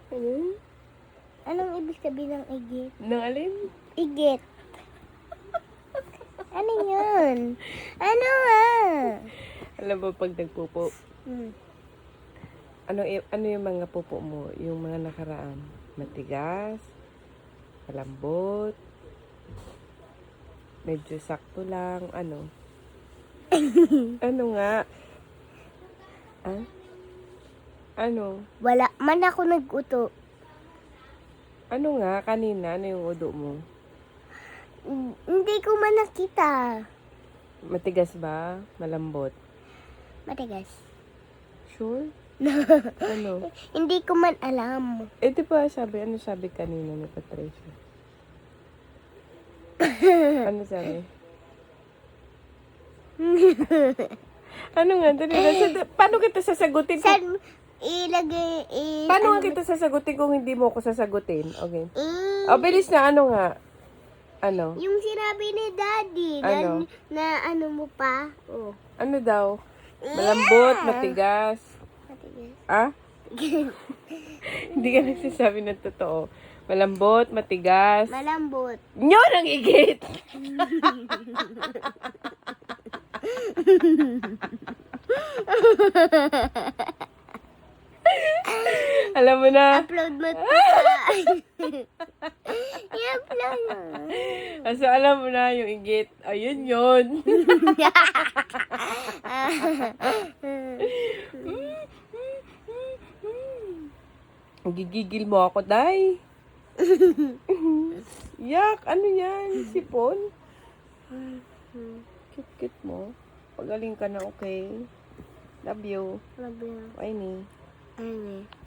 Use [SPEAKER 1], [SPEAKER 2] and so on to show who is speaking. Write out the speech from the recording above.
[SPEAKER 1] Ano? Anong ibig sabihin ng igit?
[SPEAKER 2] Nang alin?
[SPEAKER 1] Igit. Ano yun? Ano nga?
[SPEAKER 2] Alam mo pag nagpupo,
[SPEAKER 1] Hmm.
[SPEAKER 2] ano yung mga pupo mo? Yung mga nakaraan? Matigas? Malambot? Medyo sakto lang? Ano? Ano nga? Ah? Ano?
[SPEAKER 1] Wala man ako nag-uto.
[SPEAKER 2] Ano nga? Kanina? Ano yung udo mo?
[SPEAKER 1] Hindi ko man nakita.
[SPEAKER 2] Matigas ba? Malambot?
[SPEAKER 1] Matigas.
[SPEAKER 2] Sure? Ano?
[SPEAKER 1] Hindi ko man alam.
[SPEAKER 2] Eh, di ba ano sabi kanina ni Patricia? Ano sabi? Ano nga? Paano kita sasagutin?
[SPEAKER 1] Saan ilagay?
[SPEAKER 2] Paano nga kita sasagutin kung hindi mo ako sasagutin? Okay.
[SPEAKER 1] Eh,
[SPEAKER 2] O, bilis na. Ano nga? Ano?
[SPEAKER 1] yung sinabi ni Daddy
[SPEAKER 2] Ano?
[SPEAKER 1] na ano mo pa? Oh.
[SPEAKER 2] Ano daw? Malambot, matigas.
[SPEAKER 1] Matigas.
[SPEAKER 2] Ah? Hindi ka nagsasabi ng totoo. Malambot, matigas.
[SPEAKER 1] Malambot.
[SPEAKER 2] Yun ang igit! Alam mo na.
[SPEAKER 1] Upload mo to sa... I-upload mo.
[SPEAKER 2] So, alam mo na yung igit. Ayun yun. Gigigil mo ako, Day. Yak, ano yan? Sipon? Cute-cute mo. Pagaling ka na, okay? Love you.
[SPEAKER 1] Love you.
[SPEAKER 2] Winnie.
[SPEAKER 1] Ano?